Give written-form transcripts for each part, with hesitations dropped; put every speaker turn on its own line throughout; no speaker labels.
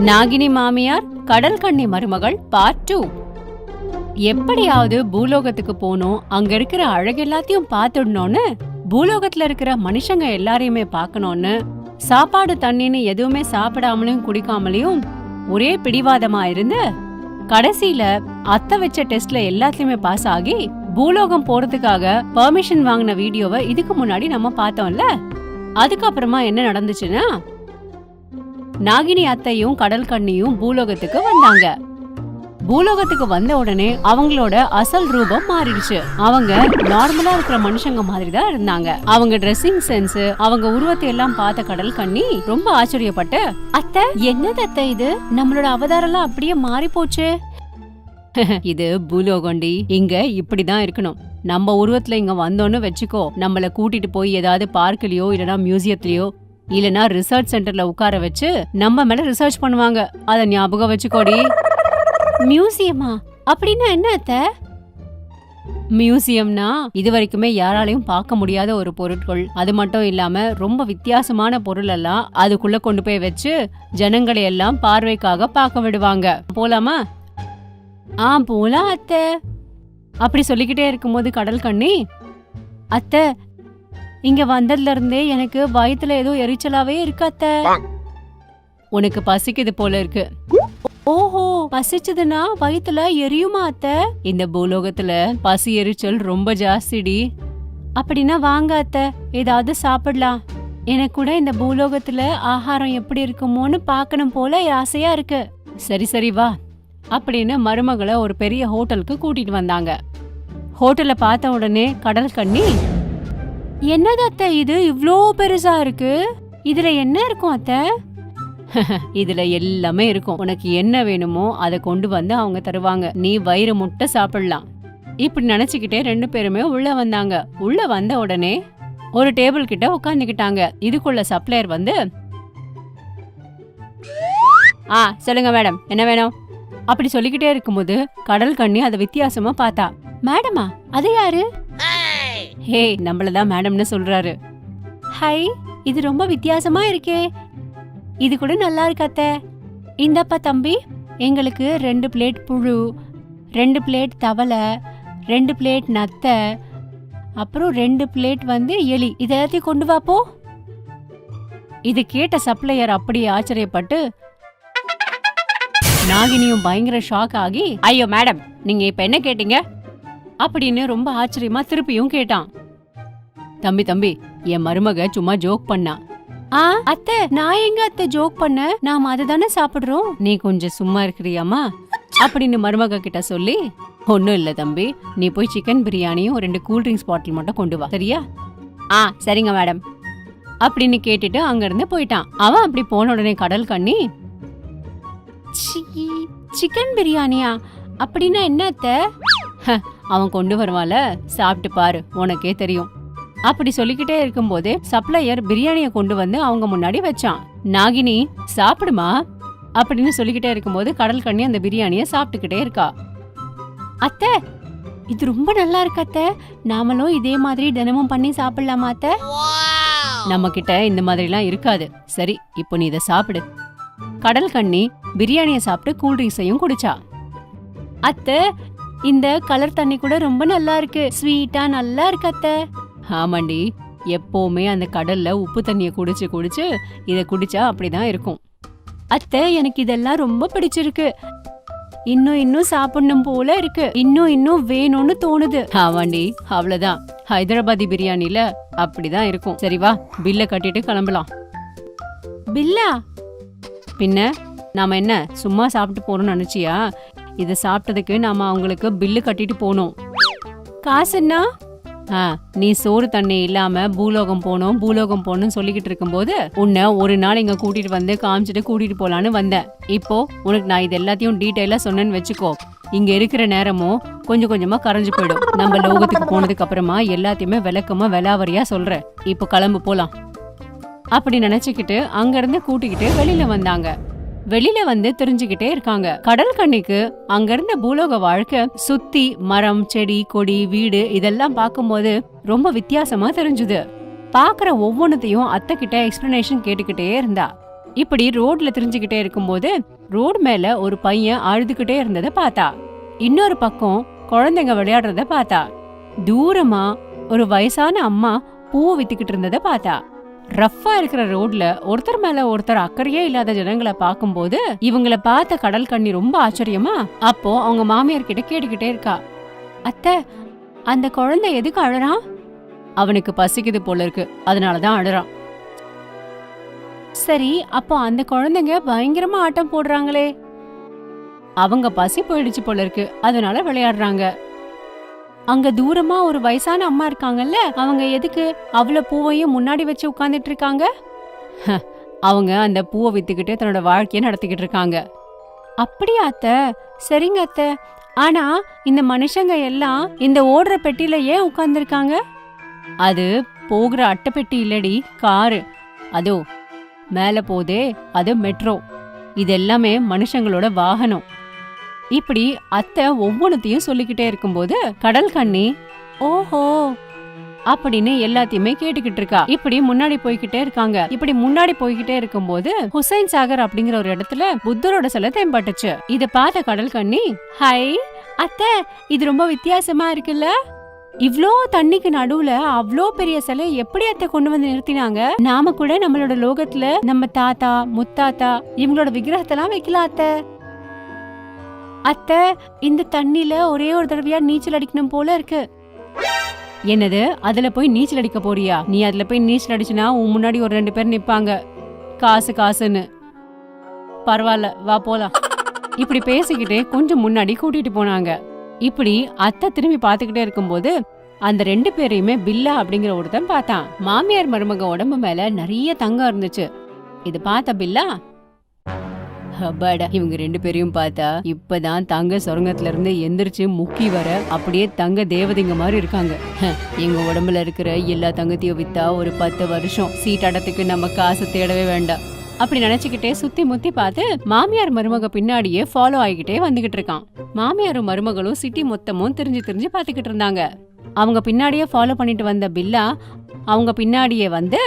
நாகினி மாமியார் கடல் கன்னி மருமகள் பார்ட் 2. எப்படியாவது பூலோகத்துக்கு போனோம், அங்க இருக்கிற அழகு எல்லாத்தையும் பாத்துடணும்னு, பூலோகத்துல இருக்கிற மனுஷங்க எல்லாரையுமே பாக்கணும்னு, சாப்பாடு தண்ணின்னு எதுவுமே சாப்பிடாமலையும் குடிக்காமலையும் ஒரே பிடிவாதமா இருந்து கடைசியில அத்தை வச்ச டெஸ்ட்ல எல்லாத்துலயுமே பாஸ் ஆகி பூலோகம் போறதுக்காக பெர்மிஷன் வாங்கின வீடியோவை இதுக்கு முன்னாடி நம்ம பார்த்தோம்ல. அதுக்கப்புறமா என்ன நடந்துச்சுன்னா, நாகினி அத்தையும் கடல் கண்ணியும் பூலோகத்துக்கு வந்தாங்க. பூலோகத்துக்கு வந்த உடனே அவங்களோட அசல் ரூபம் மாறிடுச்சு. அவங்க நார்மலா இருக்கிற மனுஷங்க மாதிரி தான் இருந்தாங்க. அவங்க ட்ரெஸ்ஸிங் சென்ஸ், அவங்க உருவத்தை எல்லாம் பார்த்த கடல் கண்ணி ரொம்ப ஆச்சரியப்பட்டு, அத்தை என்னது அத்தை இது, நம்மளோட அவதாரம் எல்லாம் அப்படியே மாறி போச்சு. இது பூலோகண்டி, இங்க இப்படிதான் இருக்கணும். நம்ம உருவத்துல இங்க வந்தோன்னு வச்சுக்கோ, நம்மள கூட்டிட்டு போய் ஏதாவது பார்க்லயோ இல்லனா மியூசியத்திலயோ இல்லனா ரிசர்ச் சென்டர்ல உட்கார வச்சு நம்ம மேல ரிசர்ச் பண்ணுவாங்க. அத ஞாபகம் வச்சுக்கோடி. மியூசியமா அப்படின்னா என்ன அத்தை? மியூசியம்னா இது வரைக்குமே யாராலையும் பார்க்க முடியாத ஒரு பொருட்கள், அது மட்டும் இல்லாம ரொம்ப வித்தியாசமான பொருள் எல்லாம் அதுக்குள்ள கொண்டு போய் வச்சு ஜனங்களை எல்லாம் பார்வைக்காக பார்க்க விடுவாங்க. போலாமா? போலாம் அத்தை. அப்படி சொல்லிக்கிட்டே இருக்கும்போது கடல் கண்ணி, அத்தை இங்க வந்ததுல இருந்தே எனக்கு வயித்துல ஏதோ எரிச்சலாவே இருக்கு அத்தை. உனக்கு பசிக்குது போல இருக்கு. ஓஹோ, பசிச்சதுன்னா வயித்துல எரியுமா அத்தை? இந்த பூலோகத்துல பசி எரிச்சல் ரொம்ப ஜாஸ்திடி. அப்படின்னா வாங்க அத்தை, ஏதாவது சாப்பிடலாம். எனக்கு கூட இந்த பூலோகத்துல ஆகாரம் எப்படி இருக்குமோன்னு பாக்கணும் போல ஆசையா இருக்கு. சரி சரி வா அப்படின்னு மருமகளை ஒரு பெரிய ஹோட்டலுக்கு கூட்டிட்டு வந்தாங்க. ஹோட்டல பார்த்த உடனே கடல் கண்ணி, என்னது அத்தை இது இவ்ளோ பெருசா இருக்கு, இதுல என்ன இருக்கும் அத்தை? இதுல எல்லாமே இருக்கும், உனக்கு என்ன வேணுமோ அதை கொண்டு வந்து அவங்க தருவாங்க, நீ வயிறு முட்டை சாப்பிடலாம். இப்படி நினைச்சுக்கிட்டே ரெண்டு பேருமே உள்ள வந்தாங்க. உள்ள வந்த உடனே ஒரு டேபிள் கிட்ட உட்காந்துக்கிட்டாங்க. இதுக்குள்ள சப்ளையர் வந்து, சொல்லுங்க மேடம், என்ன வேணும் அப்படி சொல்லிக்கிட்டே இருக்கும்போது கடல் கண்ணி அதை வித்தியாசமா பார்த்தா. மேடமா, அது யாரு? ஹே, நம்மளதான் மேடம்னு சொல்றாரு. ஹை, இது ரொம்ப வித்தியாசமா இருக்கே, இது கூட நல்லா இருக்கு அத்தை. இந்தப்பா தம்பி, எங்களுக்கு 2 பிளேட் புழு, 2 பிளேட் தவளை, 2 பிளேட் நத்தை, அப்புறம் 2 பிளேட் எலி, இதெல்லாத்தையும் கொண்டு வாப்போ. இது கேட்ட சப்ளையர் அப்படியே ஆச்சரியப்பட்டு, நாகினியும் பயங்கர ஷாக் ஆகி, ஐயோ மேடம், நீங்க இப்ப என்ன கேட்டீங்க அப்படின்னு ரொம்ப ஆச்சரியமா திருப்பியும் கேட்டான். தம்பி, என் மருமக சும்மா ஜோக் பண்ணா. அத்தை, நான் எங்க அத்தை ஜோக் பண்ண, நாம அதுதானே சாப்பிடுறோம், நீ கொஞ்சம் சும்மா இருக்கிறியாமா அப்படின்னு மருமக கிட்ட சொல்லி, ஒன்னும் இல்ல தம்பி, நீ போய் சிக்கன் பிரியாணியும் 2 கூல்ட்ரிங்க்ஸ் பாட்டில் மட்டும் கொண்டு வா, சரியா? சரிங்க மேடம் அப்படின்னு கேட்டுட்டு அங்க இருந்து போயிட்டான். அவன் அப்படி போன உடனே கடல் கண்ணி, சிக்கன் பிரியாணியா அப்படின்னா என்ன அத்தை? அவன் கொண்டு வருவான்ல, சாப்பிட்டு பாரு, உனக்கே தெரியும். அப்படி சொல்லிக்கிட்டே இருக்கும் போதே சப்ளையர் பிரியாணிய கொண்டு வந்து அவங்க முன்னாடி வச்சான். நாகினி, சாப்பிடுமா அப்படின்னு சொல்லிக்கிட்டே இருக்கும்போது கடல் கண்ணி அந்த பிரியாணிய சாப்பிட்டுக்கிட்டே இருக்கா. அத்தை, இது ரொம்ப நல்லா இருக்கு அத்தை, நாமளும் இதே மாதிரி தினமும் பண்ணி சாப்பிடலாமா அத்தை? நம்ம கிட்ட இந்த மாதிரி எல்லாம் இருக்காது. சரி, இப்போ நீ இதை சாப்பிடு. கடல் கண்ணி பிரியாணிய சாப்பிட்டு கூல்ட்ரிங்க்ஸையும் குடிச்சா. அத்தை, இந்த கலர் தண்ணி கூட ரொம்ப நல்லா இருக்கு, ஸ்வீட்டா நல்லா இருக்கு அத்தை. ஆமாண்டி, எப்பவுமே அந்த கடல்ல உப்பு தண்ணிய குடிச்சு குடிச்சு இத குடிச்சா அப்படிதான் இருக்கும். அத்தை, எனக்கு இதெல்லாம் ரொம்ப பிடிச்சிருக்கு, இன்னும் சாப்பிடணும் போல இருக்கு, இன்னும் வேணும்னு தோணுது. ஆமாண்டி, அவ்வளவுதான், ஹைதராபாதி பிரியாணில அப்படிதான் இருக்கும். சரி வா, பில்ல கட்டிட்டு கிளம்பலாம். பில்லா? பின்ன நாம என்ன சும்மா சாப்பிட்டு போறோம்னு நினைச்சியா? இத சாப்பிட்டதுக்கு நாம அவங்களுக்கு பில்லு கட்டிட்டு போனோம். காசுன்னா? நீ சோறு தண்ணி இல்லாம பூலோகம் போனோம்னு சொல்லிக்கிட்டு இருக்கும்போது உன்னை ஒரு நாள் இங்க கூட்டிட்டு வந்து காமிச்சிட்டு கூட்டிட்டு போலான்னு வந்தேன். இப்போ உனக்கு நான் இது எல்லாத்தையும் டீட்டெயிலா சொன்னேன்னு வச்சுக்கோ, இங்க இருக்கிற நேரமும் கொஞ்சம் கொஞ்சமா கரைஞ்சு போயிடும். நம்ம லோகத்துக்கு போனதுக்கு அப்புறமா எல்லாத்தையுமே விளக்கமா விலாவரியா சொல்றேன். இப்போ கிளம்பு போலாம் அப்படி நினைச்சுக்கிட்டு அங்க இருந்து கூட்டிக்கிட்டு வெளியில வந்தாங்க. வெளியில வந்து தெரிஞ்சுக்கிட்டே இருக்காங்க. கடல் கண்ணிக்கு அங்க இருந்த பூலோக வாழ்க்கை சுத்தி மரம், செடி, கொடி, வீடு இதெல்லாம் பார்க்கும்போது ரொம்ப வித்தியாசமா தெரிஞ்சுது. பாக்குற ஒவ்வொன்னத்தையும் அத்தை கிட்ட எக்ஸ்பிளனேஷன் கேட்டுக்கிட்டே இருந்தா. இப்படி ரோட்ல திரிஞ்சுக்கிட்டே இருக்கும்போது ரோடு மேல ஒரு பையன் அழுதுகிட்டே இருந்ததை பார்த்தா. இன்னொரு பக்கம் குழந்தைங்க விளையாடுறத பார்த்தா. தூரமா ஒரு வயசான அம்மா பூ வித்துக்கிட்டு இருந்ததை பார்த்தா. ரஃப்பா இருக்கிற ரோட்ல ஒருத்தர் மேல ஒருத்தர் அக்கறையே இல்லாத ஜனங்களை பார்க்கும்போது இவங்கள பார்த்த கடல் கண்ணி ரொம்ப ஆச்சரியமா அப்போ அவங்க மாமியார் கிட்ட கேட்டுக்கிட்டே இருக்கா. அத்தை, அந்த குழந்தை எதுக்கு அழறான்? அவனுக்கு பசிக்குது போல இருக்கு, அதனாலதான் அழறான். சரி, அப்போ அந்த குழந்தைங்க பயங்கரமா ஆட்டம் போடுறாங்களே? அவங்க பசி போயிடுச்சு போல இருக்கு, அதனால விளையாடுறாங்க. அங்க தூரமா ஒரு வயசான அம்மா இருக்காங்கல்ல, அவங்க எதுக்கு அவ்வளவு பூவையும் முன்னாடி வச்சு உட்கார்ந்துட்டு இருக்காங்க? அவங்க அந்த பூவை வித்துக்கிட்டு தன்னோட வாழ்க்கைய நடத்திக்கிட்டு இருக்காங்க. அப்படியா அத்தை? சரிங்க அத்தை. ஆனா இந்த மனுஷங்க எல்லாம் இந்த ஓடுற பெட்டியில ஏன் உட்கார்ந்துருக்காங்க? அது போகிற அட்டை பெட்டி இல்லடி, காரு. அதோ மேல போதே, அது மெட்ரோ. இது எல்லாமே மனுஷங்களோட வாகனம். இப்படி அத்தை ஒவ்வொன்னுத்தையும் சொல்லிக்கிட்டே இருக்கும்போது கடல் கண்ணி ஓஹோ அப்படின்னு எல்லாத்தையுமே கேட்டுக்கிட்டு இருக்கா. இப்படி முன்னாடி போய்கிட்டே இருக்காங்க. இப்படி முன்னாடி போய்கிட்டே இருக்கும்போது ஹுசைன் சாகர் அப்படிங்கிற ஒரு இடத்துல புத்தரோட சிலை தென்பட்டுச்சு. இத பார்த்த கடல் கண்ணி, ஹை அத்தை, இது ரொம்ப வித்தியாசமா இருக்குல்ல? இவ்ளோ தண்ணிக்கு நடுவுல அவ்ளோ பெரிய சிலை எப்படி அத்தை கொண்டு வந்து நிறுத்தினாங்க? நாம கூட நம்மளோட லோகத்துல நம்ம தாத்தா முத்தாத்தா இவங்களோட விக்கிரகத்தெல்லாம் வைக்கலாம் அத்தை. அத்தை, இந்த தண்ணில ஒரே ஒரு தடவையா நீச்சல் அடிக்கணும் போல இருக்கு. என்னது, அதுல போய் நீச்சல் அடிக்க போறியா? நீ அதுல போய் நீச்சல் அடிச்சுனா உன் முன்னாடி ஒரு 2 பேர் நிப்பாங்க, காசு காசுன்னு. பரவாயில்ல, வா போலாம். இப்படி பேசிக்கிட்டே கொஞ்சம் முன்னாடி கூட்டிட்டு போனாங்க. இப்படி அத்தை திரும்பி பாத்துக்கிட்டே இருக்கும்போது அந்த 2 பேரையுமே பில்லா அப்படிங்கிற ஒருத்தன் பார்த்தான். மாமியார் மருமக உடம்பு மேல நிறைய தங்கம் இருந்துச்சு. இது பார்த்த பில்லா, இவங்க 2 பேரையும் பார்த்தா இப்பதான் தங்க சுரங்கத்துல இருந்து எந்திரிச்சு முக்கி வர அப்படியே தங்க தேவதைங்க மாதிரி இருக்காங்க. எங்க உடம்புல இருக்கிற எல்லா தங்கத்தையும் வித்தா ஒரு 10 வருஷம் சீட்டாடத்துக்கு நம்ம காசு தேடவே வேண்டாம் அப்படி நினைச்சுக்கிட்டே சுத்தி முத்தி பார்த்து மாமியார் மருமக பின்னாடியே ஃபாலோ ஆகிக்கிட்டே வந்துகிட்டு இருக்கான். மாமியாரும் மருமகளும் சிட்டி மொத்தமும் திரிஞ்சு பாத்துக்கிட்டு இருந்தாங்க. அவங்க பின்னாடியே ஃபாலோ பண்ணிட்டு வந்த பில்லா அவங்க பின்னாடியே வந்து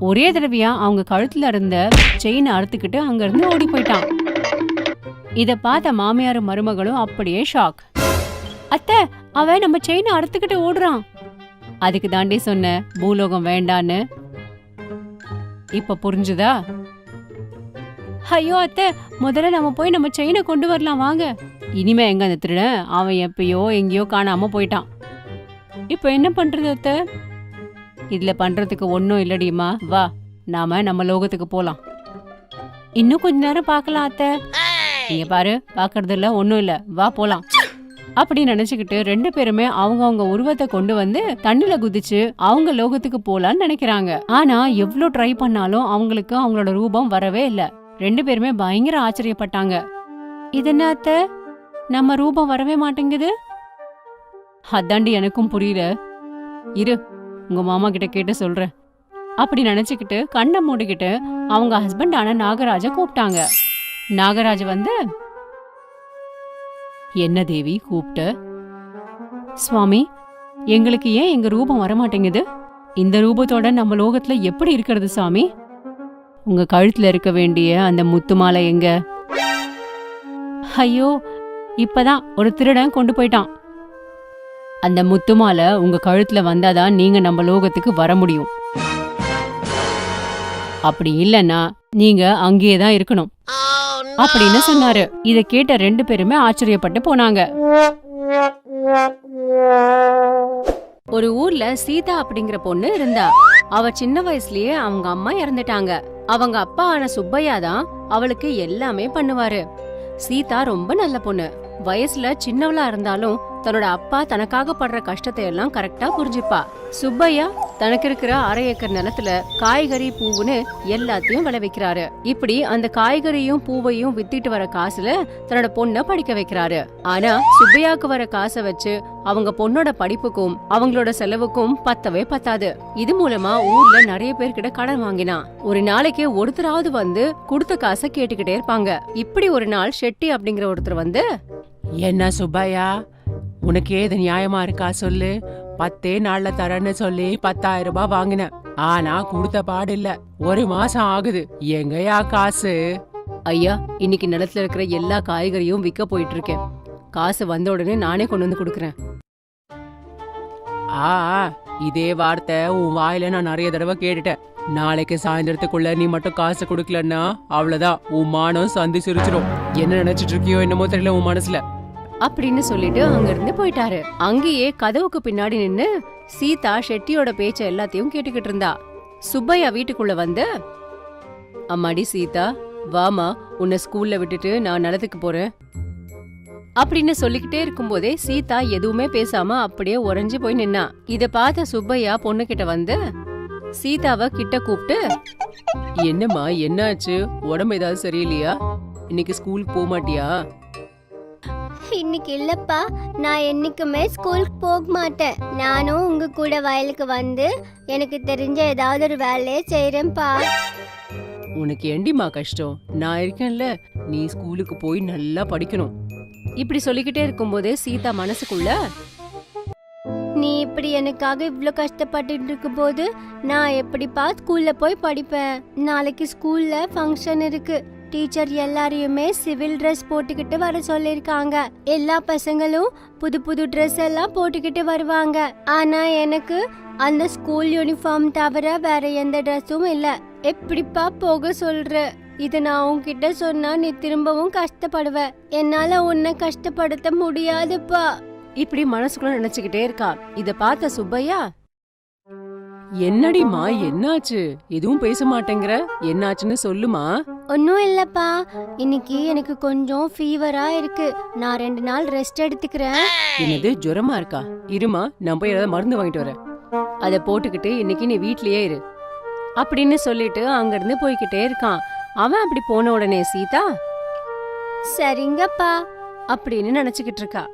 ஒரே தடவையா அவங்க கழுத்துல இருந்த செயினை அறுத்துக்கிட்டு அங்க இருந்து ஓடி போயிட்டான். இத பார்த்த மாமியாரும் மருமகளும் அப்படியே ஷாக். அத்தை, அவன் நம்ம செயினை அறுத்துக்கிட்டு ஓடுறான். அதுக்கு தாண்டி சொன்ன பூலோகம் வேண்டான்னு. இப்ப புரிஞ்சுதா? ஐயோ அத்தை, முதல்ல நம்ம போய் நம்ம செயினை கொண்டு வரலாம் வாங்க. இனிமே எங்க அந்த திருடன்? அவன் எப்பயோ எங்கேயோ காணாம போயிட்டான். இப்ப என்ன பண்றது அத்தை? இதுல பண்றதுக்கு ஒன்னும் இல்லடியம்மா, வா நாம நம்ம லோகத்துக்கு போலாம். இன்னும் கொஞ்ச நேரம் பாக்கலாம் அத்தை. நீங்க பாரு, பாக்குறது இல்ல, ஒன்னும் இல்ல, வா போலாம் அப்படி நினைச்சுக்கிட்டு 2 பேருமே அவங்க உருவத்தை கொண்டு வந்து தண்ணில குதிச்சு அவங்க லோகத்துக்கு போலான்னு நினைக்கிறாங்க. ஆனா எவ்வளவு ட்ரை பண்ணாலும் அவங்களுக்கு அவங்களோட ரூபம் வரவே இல்ல. 2 பேருமே பயங்கர ஆச்சரியப்பட்டாங்க. இது என்ன அத்தை, நம்ம ரூபம் வரவே மாட்டேங்குது? அதாண்டி எனக்கும் புரியல, இரு உங்க மாமா கிட்ட கேட்டு சொல்றேன் அப்படி நினைச்சுக்கிட்டு கண்ணை மூடிக்கிட்டு அவங்க ஹஸ்பண்டான நாகராஜ கூப்பிட்டாங்க. நாகராஜ வந்து, என்ன தேவி கூப்பிட்ட? சுவாமி, எங்களுக்கு ஏன் எங்க ரூபம் வரமாட்டேங்குது? இந்த ரூபத்தோட நம்ம லோகத்துல எப்படி இருக்கிறது சாமி? உங்க கழுத்துல இருக்க வேண்டிய அந்த முத்து மாலை எங்க? ஐயோ, இப்பதான் ஒரு திருடன் கொண்டு போயிட்டான். அந்த முத்து மாலை உங்க கழுத்துல வந்தாதான் நீங்க நம்ம லோகத்துக்கு வர முடியும். அப்படி இல்லன்னா நீங்க அங்கேயேதான் இருக்கணும் அப்படின்னு சொன்னாரு. இத கேட்ட 2 பேருமே ஆச்சரியப்பட்டு போனாங்க. ஒரு ஊர்ல சீதா அப்படிங்கிற பொண்ணு இருந்தா. அவ சின்ன வயசுலயே அவங்க அம்மா இறந்துட்டாங்க. அவங்க அப்பா ஆன சுப்பையா தான் அவளுக்கு எல்லாமே பண்ணுவாரு. சீதா ரொம்ப நல்ல பொண்ணு. வயசுல சின்னவளா இருந்தாலும் தன்னோட அப்பா தனக்காக படுற கஷ்டத்தை எல்லாம் கரெக்டா புரிஞ்சுப்பா. சுப்பையா தனக்கு இருக்கிற 1/2 ஏக்கர் நிலத்துல காய்கறி பூவுன்னு எல்லாத்தையும் விளைவிக்கிறாரு. இப்படி அந்த காய்கறியும் பூவையும் வித்திட்டு வர காசுல தன்னோட பொண்ண படிக்க வைக்கிறாரு. ஆனா சுப்பையாக்கு வர காசை வச்சு அவங்க பொண்ணோட படிப்புக்கும் அவங்களோட செலவுக்கும் பத்தவே பத்தாது. இது மூலமா ஊர்ல நிறைய பேர்கிட்ட கடன் வாங்கினா ஒரு நாளைக்கு ஒருத்தராவது வந்து கொடுத்த காசை கேட்டுக்கிட்டே இருப்பாங்க. இப்படி ஒரு நாள் ஷெட்டி அப்படிங்கிற ஒருத்தர் வந்து,
என்ன சுப்பையா, உனக்கு ஏது நியாயமா இருக்கா சொல்லு? 10 நாள்ல தரேன்னு சொல்லி 10,000 ரூபாய் வாங்கினேன். ஆனா கொடுத்த பாடு இல்ல. 1 மாசம் ஆகுது. எங்கயா காசு?
ஐயா, இன்னைக்கு நிலத்துல இருக்கிற எல்லா காய்கறியும் விற்க போயிட்டு இருக்கேன். காசு வந்த உடனே நானே கொண்டு வந்து கொடுக்கறேன்.
ஆ இதே வார்த்தை உன் வாயில நான் நிறைய தடவை கேட்டுட்டேன். நாளைக்கு சாயந்தரத்துக்குள்ள நீ மட்டும் காசு கொடுக்கலன்னா அவ்வளவுதான், உன் மானம் சந்தி சிரிச்சிடும். என்ன நினைச்சிட்டு இருக்கியோ என்னமோ தெரியல உன் மனசுல.
அப்படின்னு சொல்லிட்டு அங்க இருந்து போயிட்டாரு. அங்கேயே கதவுக்கு பின்னாடி நின்னு சீதா ஷெட்டியோட பேச்ச எல்லாத்தையும் கேட்டுக்கிட்டு இருந்தா. சுப்பையா வீட்டுக்குள்ள வந்து, அம்மாடி சீதா, வாமா, உன்னை ஸ்கூல்ல விட்டுட்டு நான் நிலத்துக்கு போறேன் அப்படின்னு சொல்லிக்கிட்டே இருக்கும்போதே சீதா எதுவுமே பேசாம அப்படியே உறைஞ்சு போய் நின்னா. இத பார்த்த சுப்பையா பொண்ணு கிட்ட வந்து சீதாவை கிட்ட கூப்பிட்டு,
என்னம்மா, என்னாச்சு? உடம்பு ஏதாவது சரியில்லையா? இன்னைக்கு ஸ்கூலுக்கு போக மாட்டியா?
இன்னைக்கு இல்லப்பா, நான் என்னைக்குமே ஸ்கூலுக்கு போக மாட்டேன். நானும் உங்க கூட வயலுக்கு வந்து எனக்கு தெரிஞ்ச ஏதாவது ஒரு வேலையை செய்யறேன்ப்பா.
உனக்கு ஏண்டிமா கஷ்டம்? நான் இருக்கேன்ல, நீ ஸ்கூலுக்கு போய் நல்லா படிக்கணும்.
இப்படி சொல்லிக்கிட்டே இருக்கும்போதே சீதா மனசுக்குள்ள,
நீ இப்படி எனக்காக இவ்ளோ கஷ்டப்பட்டுட்டு இருக்கும் போது நான் எப்படிப்பா ஸ்கூல்ல போய் படிப்பேன்? நாளைக்கு ஸ்கூல்ல ஃபங்க்ஷன் இருக்கு. டீச்சர் எல்லாரையுமே சிவில் ட்ரெஸ் போட்டுக்கிட்டு வர சொல்லிருக்காங்க. எல்லா பசங்களும் புது புது ட்ரெஸ் எல்லாம் போட்டுக்கிட்டு வருவாங்க. ஆனா எனக்கு அந்த ஸ்கூல் யூனிஃபார்ம் தவிர வேற எந்த ட்ரெஸ்ஸும் இல்ல. எப்படிப்பா போக சொல்ற? இது நான் உன்கிட்ட சொன்னா நீ திரும்பவும் கஷ்டப்படுவ. என்னால உன்னை கஷ்டப்படுத்த முடியாதுப்பா.
இப்படி மனசுக்குள்ள நினைச்சுக்கிட்டே இருக்கா. இத பார்த்த சுப்பையா,
என்னடிமா, என்னாச்சு? எதுவும் பேச மாட்டேங்கிற, என்னாச்சுன்னு சொல்லுமா.
ஒன்னும் இல்லப்பா, இன்னைக்கு எனக்கு கொஞ்சம் ஃபீவரா இருக்கு. நான் 2 நாள் ரெஸ்ட் எடுத்துக்கிறேன்.
என்னது, ஜுரமா இருக்கா? இருமா, நான் போய் ஏதாவது மருந்து வாங்கிட்டு வரேன்.
அத போட்டுக்கிட்டு இன்னைக்கு நீ வீட்லயே இரு அப்படின்னு சொல்லிட்டு அங்க இருந்து போய்கிட்டே இருக்கான். அவன் அப்படி போன உடனே சீதா,
சரிங்கப்பா
அப்படின்னு நினைச்சுக்கிட்டு இருக்கா.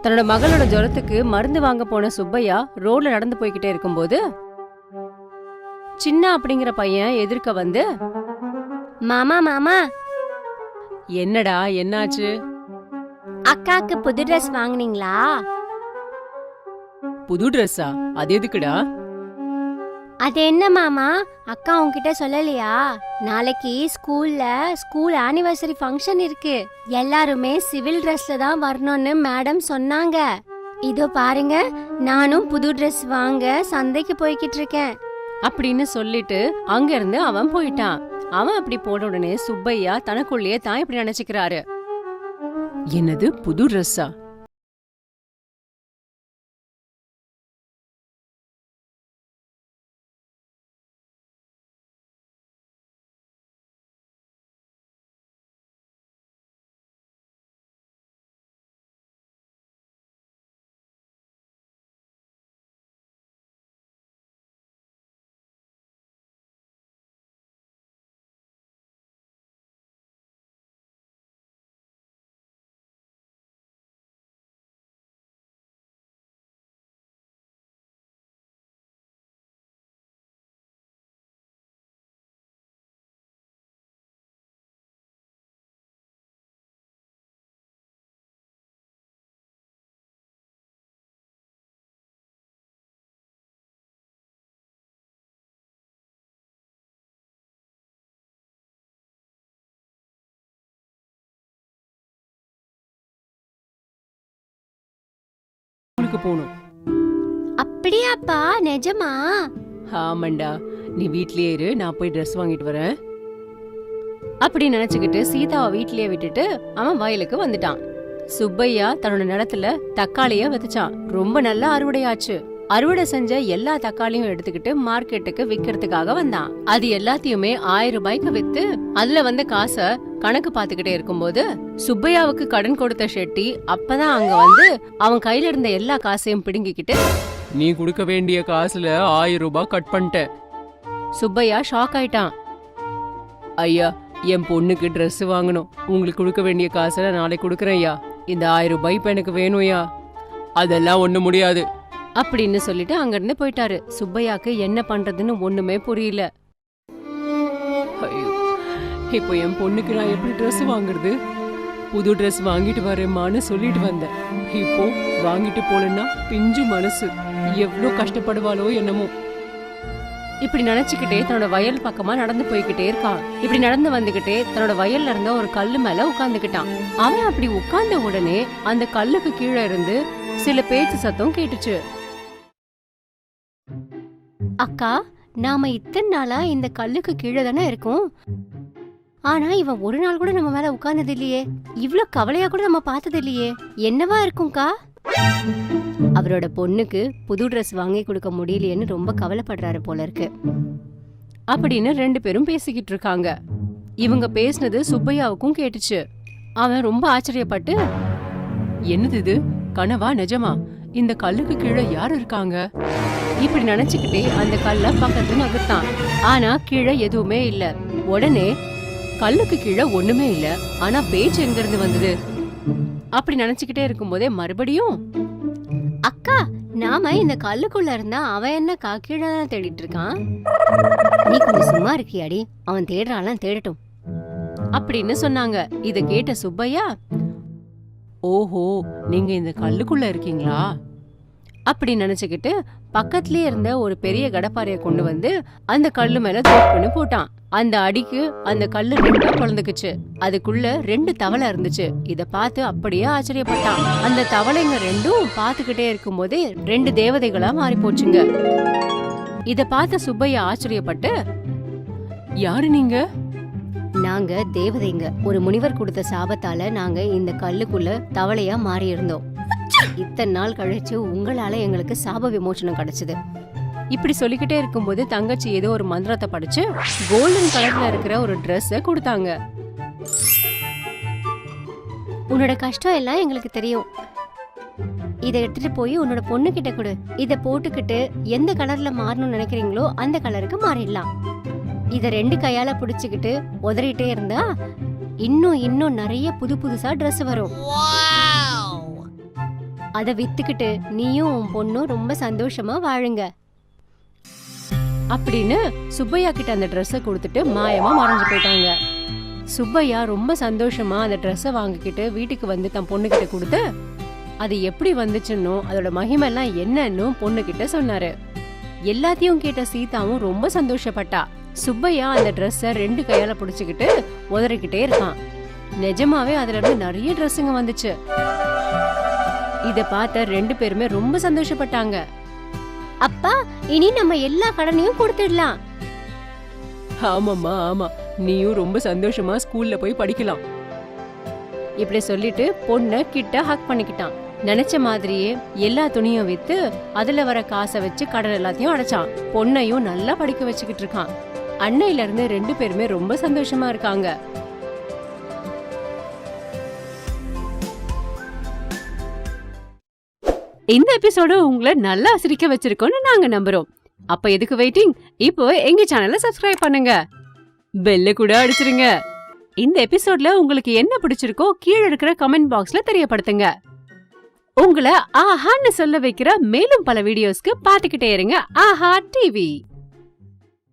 தன்னோட மகளோட ஜுரத்துக்கு மருந்து வாங்க போன சுப்பையா ரோட்ல நடந்து போய்கிட்டே இருக்கும்போது சின்ன அப்படிங்கிற பையன் எதிர்க்க வந்து,
மாமா மாமா,
என்னடா, என்னாச்சு?
அக்காக்கு புது ட்ரெஸ் வாங்குனீங்களா?
புது ட்ரெஸ்ஸா? அது எதுக்குடா?
அது என்ன மாமா, அக்கா உன்கிட்ட சொல்லலையா? நாளைக்கு ஸ்கூல் ஆனிவர்சரி ஃபங்க்ஷன் இருக்கு. எல்லாருமே சிவில் ட்ரெஸ்ல தான் வரணும்னு மேடம் சொன்னாங்க. இதோ பாருங்க, நானும் புது ட்ரெஸ் வாங்க சந்தைக்கு போய்கிட்டு இருக்கேன்
அப்படின்னு சொல்லிட்டு அங்க இருந்து அவன் போயிட்டான். அவன் அப்படி போன உடனே சுப்பையா தனக்குள்ளேயே தான் இப்படி நினைச்சுக்கிறாரு.
என்னது, புது ட்ரெஸ்ஸா? ஸ்கூலுக்கு போகணும்.
அப்படியாப்பா, நிஜமா?
ஆமாண்டா, நீ வீட்லயே இரு, நான் போய் ட்ரெஸ் வாங்கிட்டு வரேன்.
அப்படி நினைச்சுக்கிட்டு சீதாவை வீட்லயே விட்டுட்டு அவன் வயலுக்கு வந்துட்டான். சுப்பையா தன்னோட நிலத்துல தக்காளிய விதைச்சான். ரொம்ப நல்லா அறுவடையாச்சு. அறுவடை செஞ்ச எல்லா தக்காளியும் எடுத்துக்கிட்டு மார்க்கெட்டுக்கு விக்கிறதுக்காக வந்தான். அது எல்லாத்தையுமே 1000 ரூபாய்க்கு வித்து அதுல வந்த காச கணக்கு பாத்துக்கிட்டே இருக்கும்போது சுப்பையாவுக்கு கடன் கொடுத்த ஷெட்டி அப்பதான் அங்க வந்து அவன் கையில இருந்த எல்லா காசையும் பிடுங்கிக்கிட்டு,
நீ கொடுக்க வேண்டிய காசுல 1000 ரூபாய் கட் பண்ணிட்டேன்.
சுப்பையா ஷாக் ஆயிட்டான்.
ஐயா, என் பொண்ணுக்கு ட்ரெஸ் வாங்கணும். உங்களுக்கு கொடுக்க வேண்டிய காசை நாளைக்கு கொடுக்குறேன் ஐயா. இந்த 1000 ரூபாய் இப்ப எனக்கு வேணும் ஐயா. அதெல்லாம் ஒண்ணு முடியாது
அப்படின்னு சொல்லிட்டு அங்க இருந்து போயிட்டாரு. சுப்பையாக்கு என்ன பண்றதுன்னு ஒண்ணுமே புரியல.
ஐயோ, இப்போ என் பொண்ணுக்கு நான் எப்படி ட்ரெஸ் வாங்குறது? புது ட்ரெஸ் வாங்கிட்டு வரேம்மான்னு சொல்லிட்டு வந்தேன். இப்போ வாங்கிட்டு போலன்னா பிஞ்சு மனசு எவ்வளோ கஷ்டப்படுவாளோ என்னமோ.
இப்படி நினைச்சுக்கிட்டே தன்னோட வயல் பக்கமா நடந்து போய்கிட்டே இருக்கான். இப்படி நடந்து வந்துகிட்டே தன்னோட வயல்ல இருந்த ஒரு கல்லு மேல உட்கார்ந்துகிட்டான். அவன் அப்படி உட்கார்ந்த உடனே அந்த கல்லுக்கு கீழே இருந்து சில பேச்சு சத்தம் கேட்டுச்சு.
அக்கா, நாம இத்தனை நாளா இந்த கல்லுக்கு கீழே தானே இருக்கோம். ஆனா இவன் ஒரு நாள் கூட நம்ம மேல உட்கார்ந்தது இல்லையே. இவ்ளோ கவலையா கூட நம்ம பார்த்தது இல்லையே. என்னவா இருக்கும்க்கா? அவரோட பொண்ணுக்கு புது ட்ரெஸ் வாங்கி கொடுக்க முடியலையேன்னு ரொம்ப கவலைப்படுறாரு போல இருக்கு
அப்படின்னு 2 பேரும் பேசிக்கிட்டு இருக்காங்க. இவங்க பேசினது சுப்பையாவுக்கும் கேட்டுச்சு. அவன் ரொம்ப ஆச்சரியப்பட்டு, என்னது இது, கனவா நிஜமா? இந்த கல்லுக்கு கீழே யார் இருக்காங்க? இப்படி நினைச்சுக்கிட்டே அந்த கல்ல பக்கத்துல நகர்த்தான். ஆனா கீழே எதுவுமே இல்ல. உடனே கல்லுக்கு கீழே ஒண்ணுமே இல்ல, ஆனா பேச்சு எங்க இருந்து வந்தது? அப்படி நினைச்சுக்கிட்டே இருக்கும்போதே மறுபடியும்,
அக்கா, நாம இந்த கல்லுக்குள்ள இருந்தா அவன் என்ன கீழே தான் தேடிட்டு இருக்கான். நீ கொஞ்சம் சும்மா இருக்கியாடி, அவன் தேடுறான்லாம் தேடட்டும்
அப்படின்னு சொன்னாங்க. இத கேட்ட சுப்பையா, ஓஹோ, நீங்க இந்த கல்லுக்குள்ள இருக்கீங்களா அப்படி நினைச்சுக்கிட்டு பக்கத்திலே இருந்த ஒரு பெரிய கடப்பாறைய கொண்டு வந்து அந்த கல்லு மேல தூக்குன்னு போட்டான். அந்த அடிக்கு அந்த கல்லு 2 பிளந்துக்குச்சு. அதுக்குள்ள 2 தவளை இருந்துச்சு. இத பார்த்து அப்படியே ஆச்சரியப்பட்டான். அந்த தவளைங்க 2ம் பார்த்துக்கிட்டே இருக்கும் போதே 2 தேவதைகளா மாறி போச்சுங்க. இத பார்த்த சுப்பையா ஆச்சரியப்பட்டு, யாரு நீங்க?
நாங்க தேவதைங்க. ஒரு முனிவர் கொடுத்த சாபத்தால நாங்க இந்த கல்லுக்குள்ள தவளையா மாறி இருந்தோம். இத்தனை நாள் கழிச்சு உங்களால எங்களுக்கு சாப விமோசனம் கிடைச்சது.
இப்படி சொல்லிக்கிட்டே இருக்கும்போது தங்கச்சி ஏதோ ஒரு மந்திரத்தை படிச்சு கோல்டன் கலர்ல இருக்கிற ஒரு ட்ரெஸ்ஸ கொடுத்தாங்க.
உன்னோட கஷ்டம் எல்லாம் எங்களுக்கு தெரியும். இத எடுத்துட்டு போய் உன்னோட பொண்ணு கிட்ட கொடு. இத போட்டுக்கிட்டு எந்த கலர்ல மாறணும்னு நினைக்கிறீங்களோ அந்த கலருக்கு மாறிடலாம். இத 2 கையால புடிச்சுக்கிட்டு உதறிட்டே இருந்தா இன்னும் நிறைய புதுசா Dress வரும். அத வித்துக்கிட்டு நீயும் உன் பொண்ணும் ரொம்ப சந்தோஷமா வாழுங்க
அப்படின்னு சுப்பையா கிட்ட அந்த ட்ரெஸ்ஸை கொடுத்துட்டு மாயமா மறைஞ்சு போயிட்டாங்க. சுப்பையா ரொம்ப சந்தோஷமா அந்த ட்ரெஸ்ஸை வாங்கிக்கிட்டு வீட்டுக்கு வந்து தன் பொண்ணு கிட்ட கொடுத்து அது எப்படி வந்துச்சுன்னு அதோட மகிமெல்லாம் என்னன்னு பொண்ணு கிட்ட சொன்னாரு. எல்லாத்தையும் கேட்ட சீதாவும் ரொம்ப சந்தோஷப்பட்டா. சுப்பையா அந்த ட்ரெஸ்ஸை 2 கையால புடிச்சுக்கிட்டு உதறிக்கிட்டே இருக்கான். நிஜமாவே அதுல இருந்து நிறைய ட்ரெஸ்ஸுங்க வந்துச்சு. இத பார்த்த 2 பேருமே ரொம்ப சந்தோஷப்பட்டாங்க.
அப்பா, இனி நம்ம எல்லா கடனையும் கொடுத்துடலாம்.
ஆமாம்மா, ஆமா, நீயும் ரொம்ப சந்தோஷமா ஸ்கூல்ல போய் படிக்கலாம்.
இப்படி சொல்லிட்டு பொண்ண கிட்ட ஹக் பண்ணிக்கிட்டான். நினைச்ச மாதிரியே எல்லா துணியும் வித்து அதுல வர காசை வச்சு கடன் எல்லாத்தையும் அடைச்சான். பொண்ணையும் நல்லா படிக்க வச்சுக்கிட்டு இருக்கான். அன்னையில இருந்து 2 பேருமே ரொம்ப சந்தோஷமா இருக்காங்க. இந்த எபிசோடு உங்களை நல்லா சிரிக்க வச்சிருக்கோம்னு நாங்க நம்புறோம். அப்ப எதுக்கு வெயிட்டிங்? இப்போ எங்க சேனலை சப்ஸ்கிரைப் பண்ணுங்க, பெல்ல கூட அடிச்சிருங்க. இந்த எபிசோட்ல உங்களுக்கு என்ன பிடிச்சிருக்கோ கீழே இருக்கிற கமெண்ட் பாக்ஸ்ல தெரியப்படுத்துங்க. உங்களை ஆஹான்னு சொல்ல வைக்கிற மேலும் பல வீடியோஸ்க்கு பாத்துக்கிட்டே இருங்க ஆஹா டிவி.